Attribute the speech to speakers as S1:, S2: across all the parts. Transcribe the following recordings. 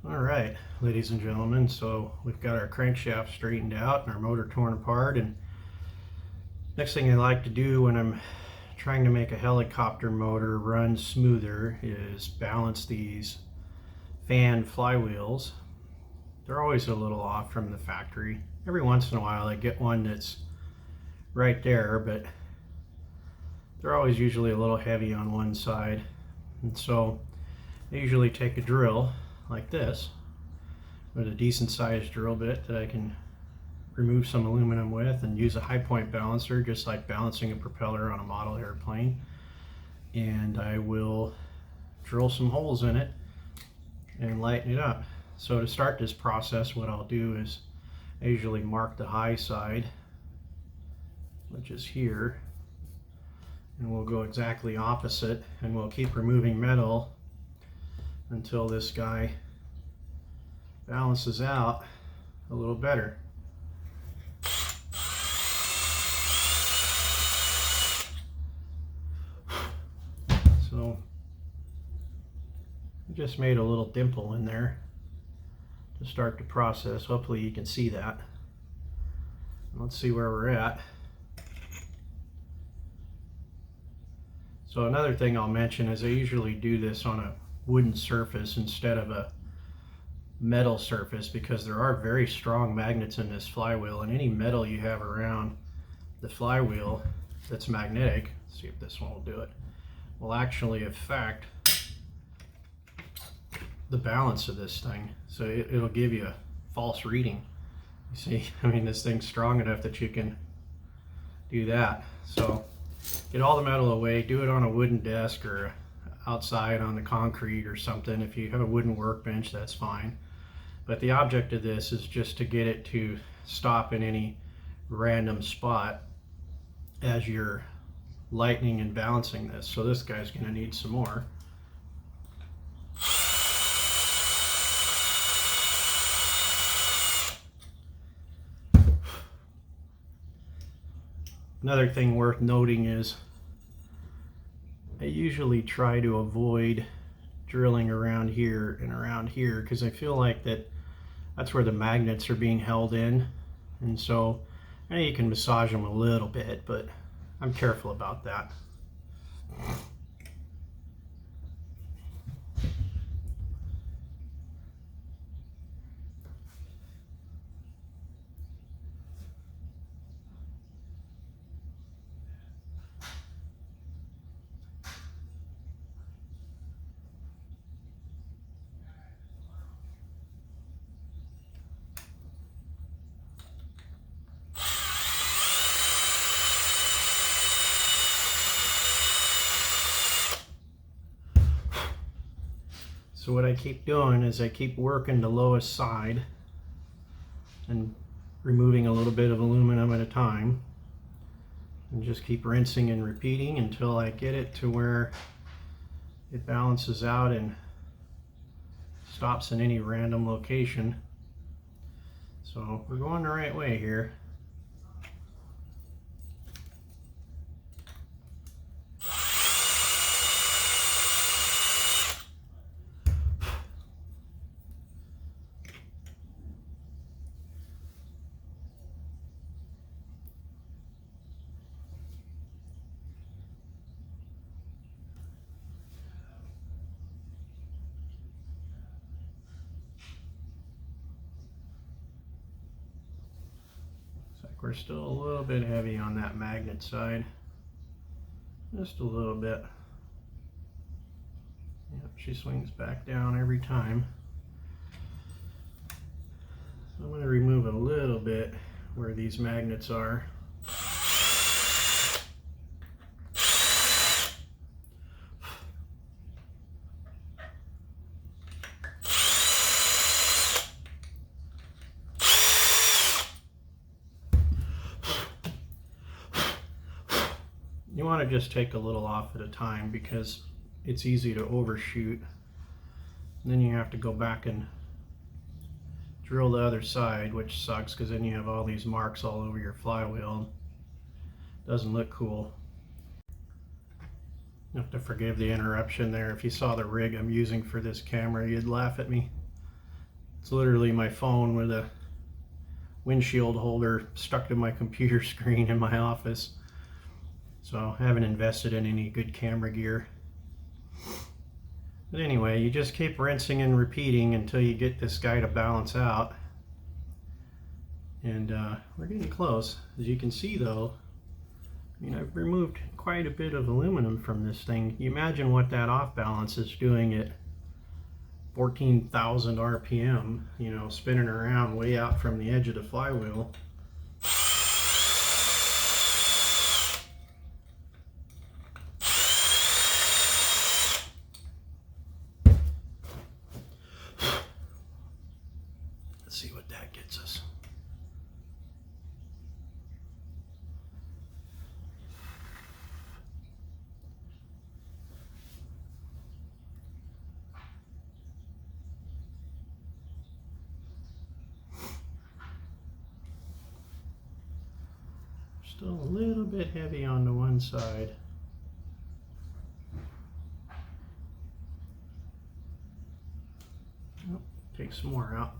S1: All right, ladies and gentlemen, so we've got our crankshaft straightened out and our motor torn apart, and next thing I like to do when I'm trying to make a helicopter motor run smoother is balance these fan flywheels. They're always a little off from the factory. Every once in a while I get one that's right there, but they're always usually a little heavy on one side. And so I usually take a drill like this with a decent sized drill bit that I can remove some aluminum with and use a high point balancer, just like balancing a propeller on a model airplane. And I will drill some holes in it and lighten it up. So to start this process, what I'll do is I usually mark the high side, which is here, and we'll go exactly opposite, and we'll keep removing metal until this guy balances out a little better. So I just made a little dimple in there to start the process. Hopefully you can see that. Let's see where we're at. So another thing I'll mention is I usually do this on a wooden surface instead of a metal surface, because there are very strong magnets in this flywheel, and any metal you have around the flywheel that's magnetic, let's see if this one will do it, will actually affect the balance of this thing. So it'll give you a false reading. You see, I mean, this thing's strong enough that you can do that. So get all the metal away, do it on a wooden desk or outside on the concrete or something. If you have a wooden workbench, that's fine. But the object of this is just to get it to stop in any random spot as you're lightening and balancing this. So this guy's going to need some more. Another thing worth noting is I usually try to avoid drilling around here and around here, because I feel like that's where the magnets are being held in, and so I know you can massage them a little bit, but I'm careful about that. So what I keep doing is I keep working the lowest side and removing a little bit of aluminum at a time, and just keep rinsing and repeating until I get it to where it balances out and stops in any random location. So we're going the right way here. We're still a little bit heavy on that magnet side, just a little bit. Yep, she swings back down every time. So I'm going to remove a little bit where these magnets are. You want to just take a little off at a time, because it's easy to overshoot. And then you have to go back and drill the other side, which sucks, because then you have all these marks all over your flywheel. Doesn't look cool. You have to forgive the interruption there. If you saw the rig I'm using for this camera, you'd laugh at me. It's literally my phone with a windshield holder stuck to my computer screen in my office. So I haven't invested in any good camera gear. But anyway, you just keep rinsing and repeating until you get this guy to balance out. And we're getting close. As you can see though, I mean, I've removed quite a bit of aluminum from this thing. You imagine what that off balance is doing at 14,000 RPM, you know, spinning around way out from the edge of the flywheel. Let's see what that gets us. Still a little bit heavy on the one side. Oh, take some more out.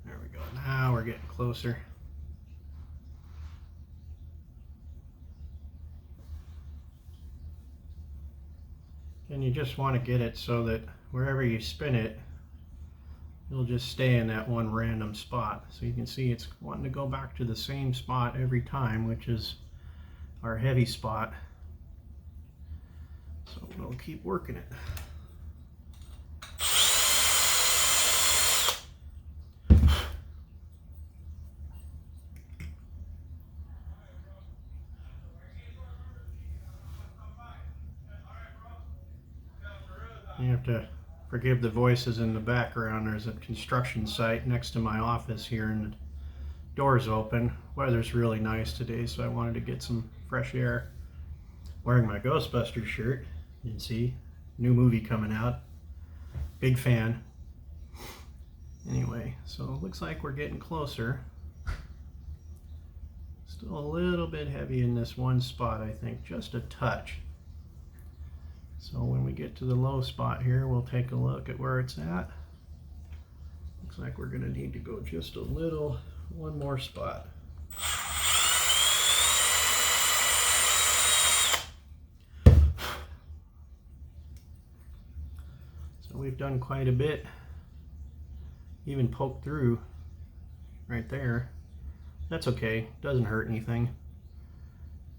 S1: There we go. Now we're getting closer. And you just want to get it so that wherever you spin it, it'll just stay in that one random spot. So you can see it's wanting to go back to the same spot every time, which is our heavy spot. So we'll keep working it. You have to forgive the voices in the background. There's a construction site next to my office here and the door's open. Weather's really nice today, so I wanted to get some fresh air. Wearing my Ghostbusters shirt. You can see, new movie coming out. Big fan. Anyway, so it looks like we're getting closer. Still a little bit heavy in this one spot, I think, just a touch. So when we get to the low spot here, we'll take a look at where it's at. Looks like we're going to need to go just a little, one more spot. So we've done quite a bit, even poked through right there. That's okay, doesn't hurt anything.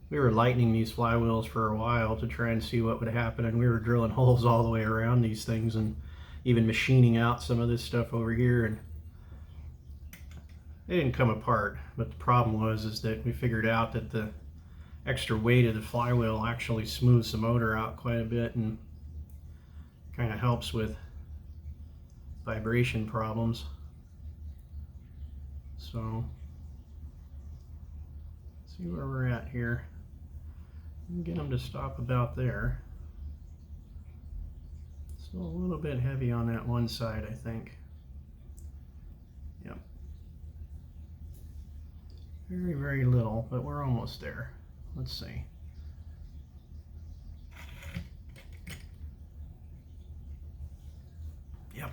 S1: We were lightening these flywheels for a while to try and see what would happen, and we were drilling holes all the way around these things and even machining out some of this stuff over here, and they didn't come apart. But the problem was is that we figured out that the extra weight of the flywheel actually smooths the motor out quite a bit and kind of helps with vibration problems. So see where we're at here. Get them to stop about there. Still a little bit heavy on that one side, I think. Yep. Very, very little, but we're almost there. Let's see. Yep.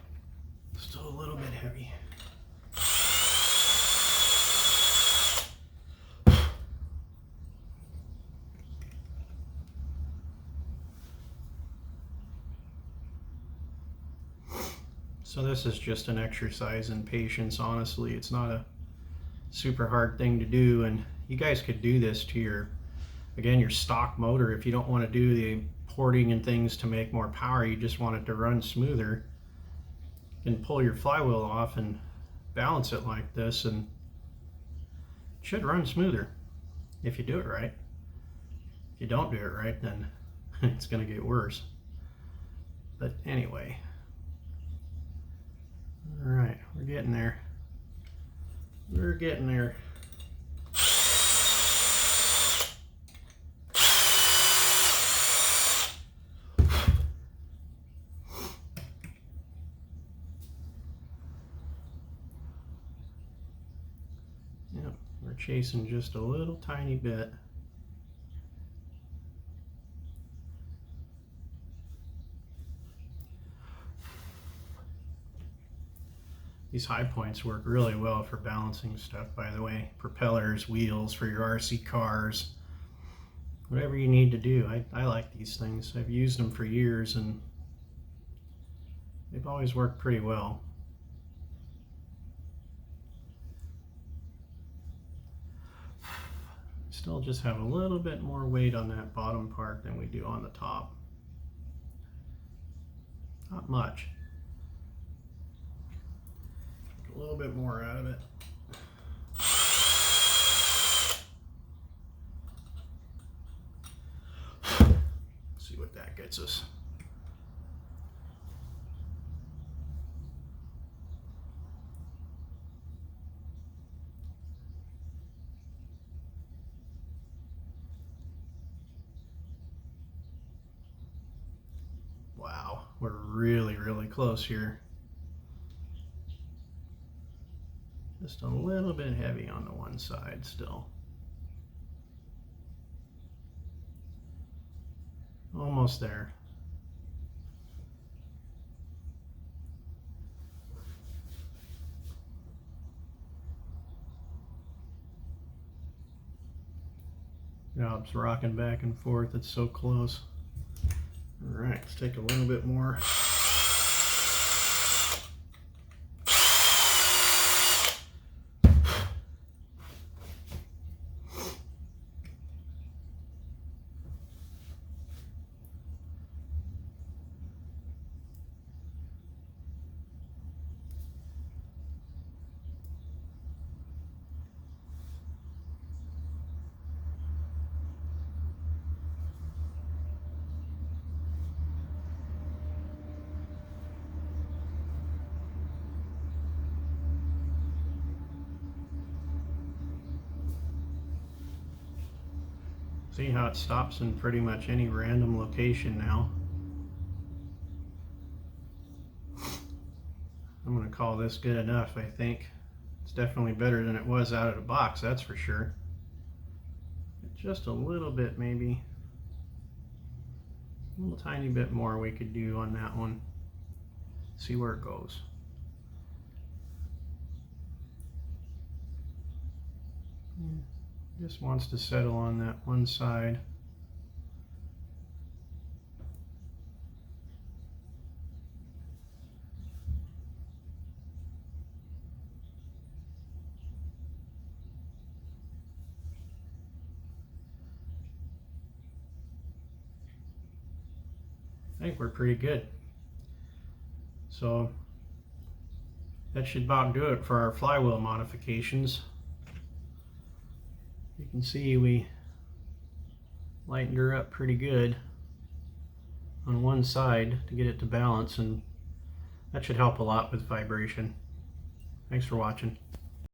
S1: Still a little bit heavy. So this is just an exercise in patience, honestly. It's not a super hard thing to do, and you guys could do this to your, again, your stock motor. If you don't want to do the porting and things to make more power, you just want it to run smoother, you can pull your flywheel off and balance it like this, and it should run smoother if you do it right. If you don't do it right, then it's going to get worse. But anyway. All right, we're getting there. We're getting there. We're chasing just a little tiny bit. These high points work really well for balancing stuff, by the way. Propellers, wheels for your RC cars, whatever you need to do. I like these things. I've used them for years and they've always worked pretty well. Still just have a little bit more weight on that bottom part than we do on the top. Not much. A little bit more out of it. See what that gets us. Wow, we're really close here. Just a little bit heavy on the one side still. Almost there. Yeah, it's rocking back and forth. It's so close. All right, let's take a little bit more. See how it stops in pretty much any random location now. I'm going to call this good enough, I think. It's definitely better than it was out of the box, that's for sure. Just a little bit, maybe. A little tiny bit more we could do on that one. See where it goes. Just wants to settle on that one side. I think we're pretty good. So that should about do it for our flywheel modifications. You can see we lightened her up pretty good on one side to get it to balance, and that should help a lot with vibration. Thanks for watching.